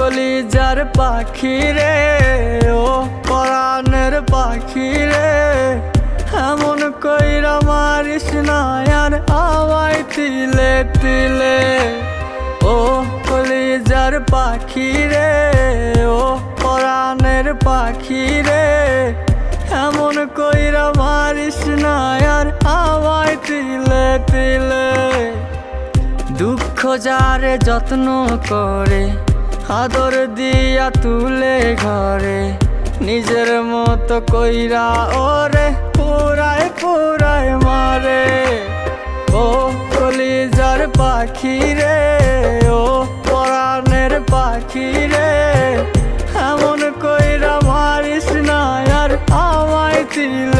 কলিজার পাখি রে, ও পরাণের পাখি রে, এমন কইরা মারিস না আর আমায় তিলে তিলে। ও কলিজার পাখি রে, ও পরাণের পাখি রে, এমন কইরা মারিস না আর আমায় তিলে তিলে। দুঃখ যারে যত্ন করে, আদর দিয়া তুলে ঘরে, নিজের মতো কইরা ওরে পুরায় পুরায় মারে। ও কলিজার পাখি রে, ও পরাণের পাখি রে, এমন কইরা মারিস না আর আমায় তিলে